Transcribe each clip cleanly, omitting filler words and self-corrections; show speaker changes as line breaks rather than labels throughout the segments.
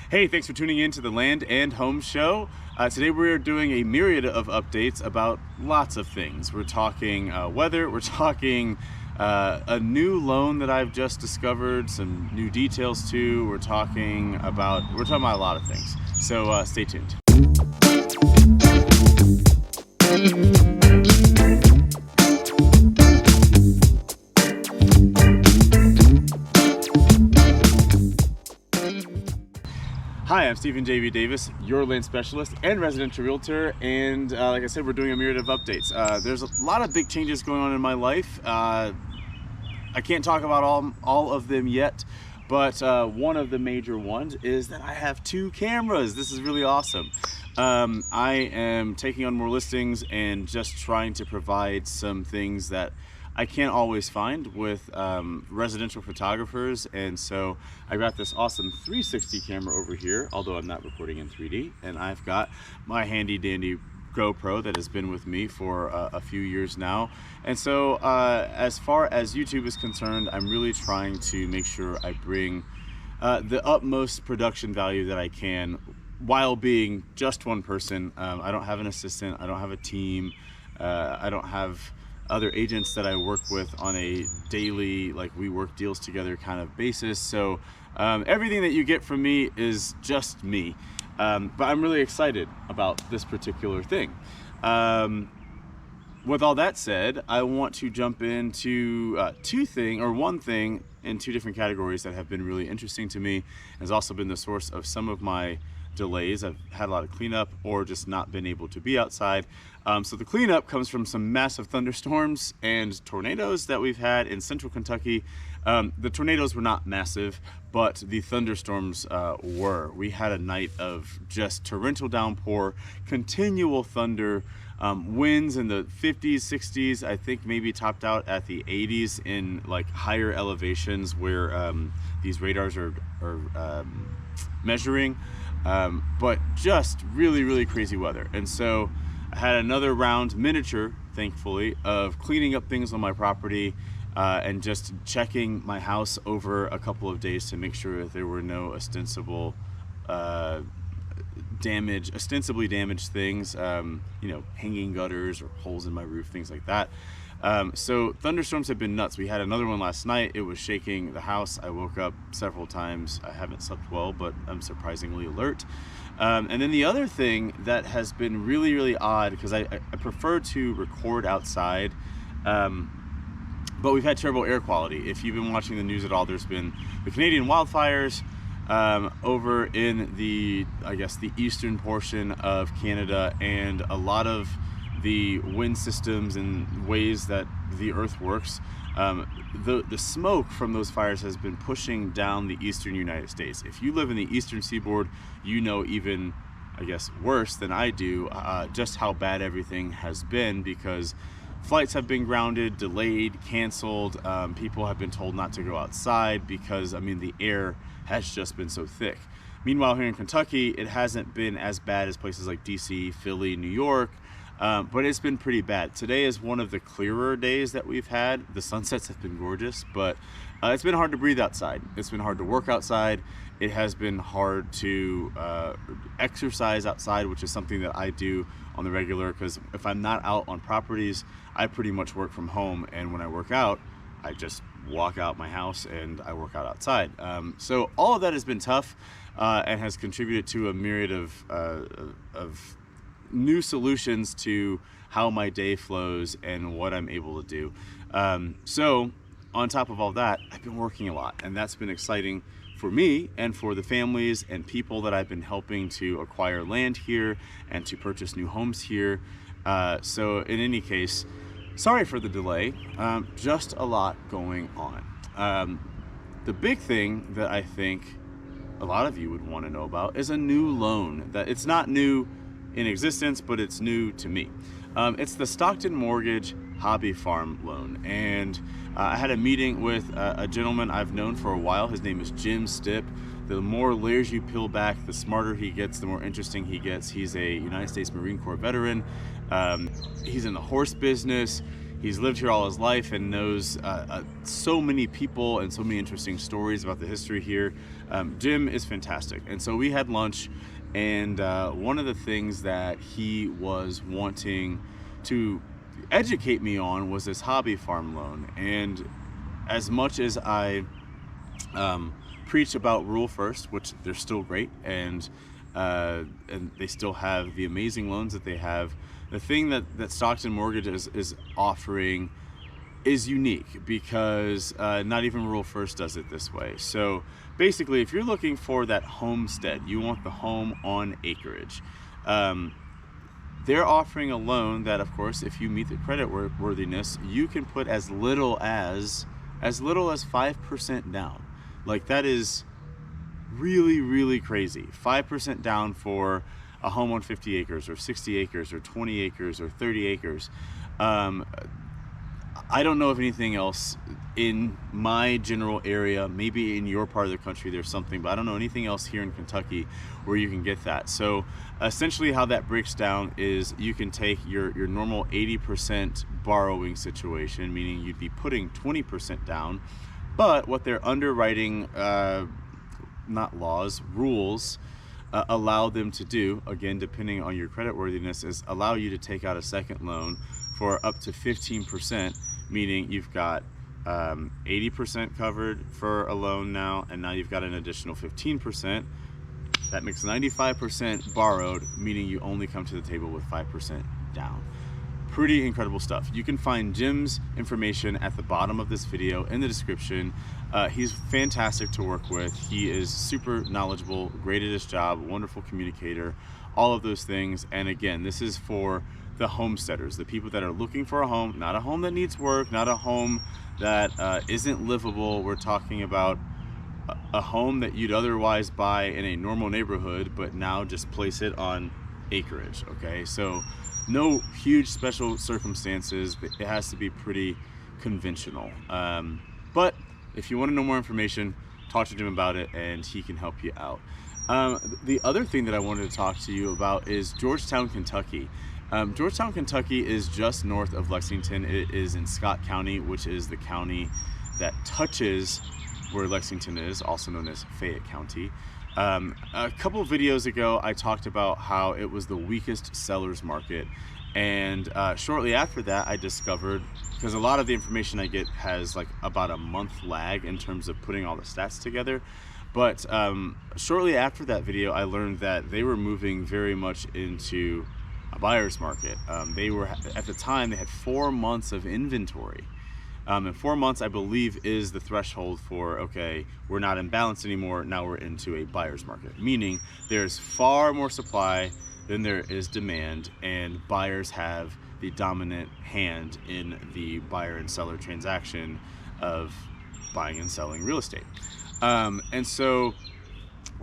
Hey, thanks for tuning in to the Land and Home Show. Today we're doing a myriad of updates about lots of things. We're talking weather, we're talking a new loan that I've just discovered, some new details too. We're talking about a lot of things. So stay tuned. Hi, I'm Stephen J.V. Davis, your land specialist and residential realtor, and like I said, we're doing a myriad of updates. There's a lot of big changes going on in my life. I can't talk about all of them yet, but one of the major ones is that I have 2 cameras. This is really awesome. I am taking on more listings and just trying to provide some things that I can't always find with residential photographers, and so I got this awesome 360 camera over here, although I'm not recording in 3D, and I've got my handy dandy GoPro that has been with me for a few years now. And so as far as YouTube is concerned, I'm really trying to make sure I bring the utmost production value that I can while being just one person. I don't have an assistant, I don't have a team, I don't have other agents that I work with on a daily, like we work deals together kind of basis. So everything that you get from me is just me. But I'm really excited about this particular thing. With all that said, I want to jump into one thing in 2 different categories that have been really interesting to me, has also been the source of some of my delays. I've had a lot of cleanup or just not been able to be outside. So the cleanup comes from some massive thunderstorms and tornadoes that we've had in central Kentucky. The tornadoes were not massive, but the thunderstorms were. We had a night of just torrential downpour, continual thunder, winds in the 50s, 60s, I think maybe topped out at the 80s in like higher elevations where these radars are measuring. But just really, really crazy weather. And so I had another round, miniature, thankfully, of cleaning up things on my property and just checking my house over a couple of days to make sure that there were no ostensibly damaged things, hanging gutters or holes in my roof, things like that. So thunderstorms have been nuts. We had another one last night. It was shaking the house. I woke up several times. I haven't slept well, but I'm surprisingly alert. And then the other thing that has been really, really odd, because I prefer to record outside, but we've had terrible air quality. If you've been watching the news at all, there's been the Canadian wildfires over in the eastern portion of Canada, and a lot of the wind systems and ways that the earth works, the smoke from those fires has been pushing down the eastern United States. If you live in the eastern seaboard, you know even, worse than I do, just how bad everything has been, because flights have been grounded, delayed, canceled. People have been told not to go outside because, the air has just been so thick. Meanwhile, here in Kentucky, it hasn't been as bad as places like DC, Philly, New York, but it's been pretty bad. Today is one of the clearer days that we've had. The sunsets have been gorgeous, but it's been hard to breathe outside. It's been hard to work outside. It has been hard to exercise outside, which is something that I do on the regular, because if I'm not out on properties, I pretty much work from home, and when I work out, I just walk out my house and I work out outside. So all of that has been tough and has contributed to a myriad of new solutions to how my day flows and what I'm able to do. So on top of all that, I've been working a lot, and that's been exciting for me and for the families and people that I've been helping to acquire land here and to purchase new homes here. So in any case, sorry for the delay, just a lot going on. The big thing that I think a lot of you would want to know about is a new loan. That it's not new in existence, but it's new to me. It's the Stockton Mortgage Hobby Farm Loan, and I had a meeting with a gentleman I've known for a while. His name is Stipp. The more layers you peel back, the smarter he gets, the more interesting he gets. He's a United States Marine Corps veteran. He's in the horse business. he's lived here all his life and knows so many people and so many interesting stories about the history here. Jim is fantastic. And so we had lunch, and one of the things that he was wanting to educate me on was this hobby farm loan. And as much as I preach about Rural First, which they're still great, and they still have the amazing loans that they have, the thing that Stockton Mortgage is offering is unique, because not even Rural First does it this way. So basically, if you're looking for that homestead, you want the home on acreage, they're offering a loan that, of course, if you meet the credit worthiness, you can put as little as 5% down. Like, that is really, really crazy. 5% down for a home on 50 acres or 60 acres or 20 acres or 30 acres. I don't know of anything else in my general area. Maybe in your part of the country there's something, but I don't know anything else here in Kentucky where you can get that. So essentially how that breaks down is you can take your normal 80% borrowing situation, meaning you'd be putting 20% down, but what their underwriting rules allow them to do, again, depending on your credit worthiness, is allow you to take out a second loan for up to 15%, meaning you've got 80% covered for a loan now, and now you've got an additional 15%. That makes 95% borrowed, meaning you only come to the table with 5% down. Pretty incredible stuff. You can find Jim's information at the bottom of this video in the description. He's fantastic to work with. He is super knowledgeable, great at his job, wonderful communicator, all of those things. And again, this is for the homesteaders, the people that are looking for a home, not a home that needs work, not a home that isn't livable. We're talking about a home that you'd otherwise buy in a normal neighborhood, but now just place it on acreage, okay? So no huge special circumstances, but it has to be pretty conventional. But if you want to know more information, talk to Jim about it and he can help you out. The other thing that I wanted to talk to you about is Georgetown, Kentucky. Georgetown, Kentucky is just north of Lexington. It is in Scott County, which is the county that touches where Lexington is, also known as Fayette County. A couple of videos ago, I talked about how it was the weakest seller's market. And shortly after that, I discovered, because a lot of the information I get has like about a month lag in terms of putting all the stats together. But shortly after that video, I learned that they were moving very much into a buyer's market. They were, at the time, they had 4 months of inventory. And 4 months, I believe, is the threshold for, okay, we're not in balance anymore, now we're into a buyer's market. Meaning there's far more supply than there is demand, and buyers have the dominant hand in the buyer and seller transaction of buying and selling real estate. And so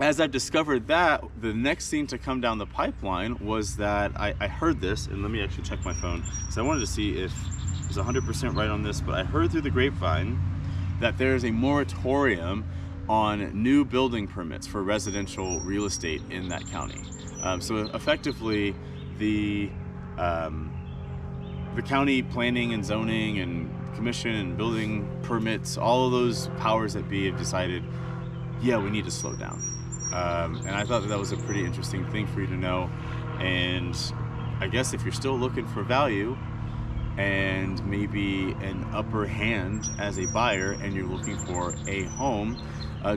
as I've discovered that, the next thing to come down the pipeline was that I heard this, and let me actually check my phone, because I wanted to see if it was 100% right on this, but I heard through the grapevine that there's a moratorium on new building permits for residential real estate in that county. So effectively, the county planning and zoning and commission and building permits, all of those powers that be have decided, yeah, we need to slow down. And I thought that was a pretty interesting thing for you to know. And I guess if you're still looking for value and maybe an upper hand as a buyer and you're looking for a home,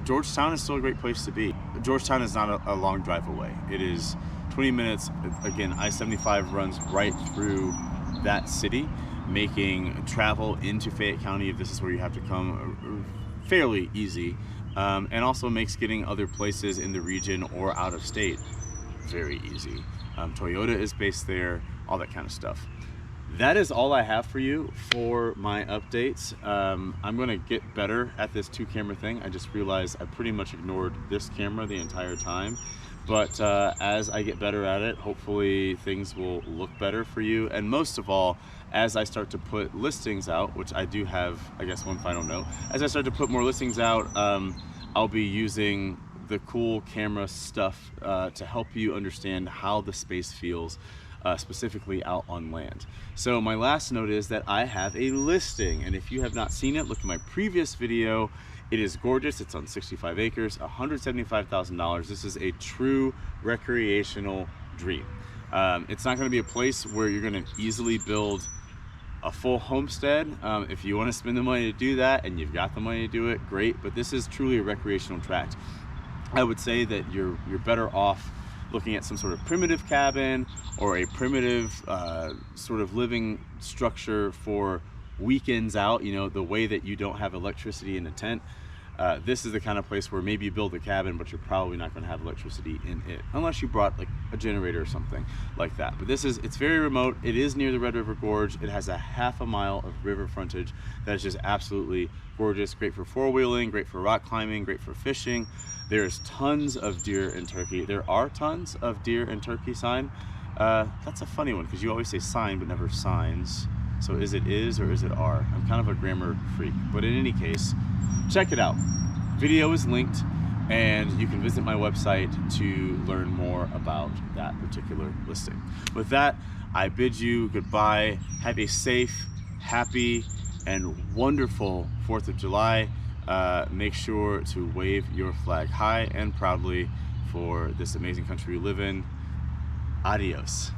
Georgetown is still a great place to be. Georgetown is not a long drive away. It is 20 minutes. Again, I-75 runs right through that city, making travel into Fayette County, if this is where you have to come, fairly easy. And also makes getting other places in the region or out of state very easy. Toyota is based there, all that kind of stuff. That is all I have for you for my updates. I'm gonna get better at this 2-camera thing. I just realized I pretty much ignored this camera the entire time. But as I get better at it, hopefully things will look better for you. And most of all, as I start to put listings out, which I do have, I guess, one final note. As I start to put more listings out, I'll be using the cool camera stuff to help you understand how the space feels. specifically out on land. So my last note is that I have a listing, and if you have not seen it, look at my previous video. It is gorgeous. It's on 65 acres, $175,000. This is a true recreational dream. It's not going to be a place where you're going to easily build a full homestead. If you want to spend the money to do that and you've got the money to do it, great, but this is truly a recreational tract. I would say that you're better off looking at some sort of primitive cabin or a primitive sort of living structure for weekends out, you know, the way that you don't have electricity in a tent. This is the kind of place where maybe you build a cabin, but you're probably not going to have electricity in it, unless you brought like a generator or something like that. But it's very remote. It is near the Red River Gorge. It has a half a mile of river frontage that is just absolutely gorgeous. Great for four-wheeling, great for rock climbing, great for fishing. There's tons of deer and turkey. There are tons of deer and turkey sign. That's a funny one because you always say sign but never signs. So is it is or is it are? I'm kind of a grammar freak, but in any case, check it out. Video is linked, and you can visit my website to learn more about that particular listing. With that, I bid you goodbye. Have a safe, happy, and wonderful 4th of July. Make sure to wave your flag high and proudly for this amazing country we live in. Adios.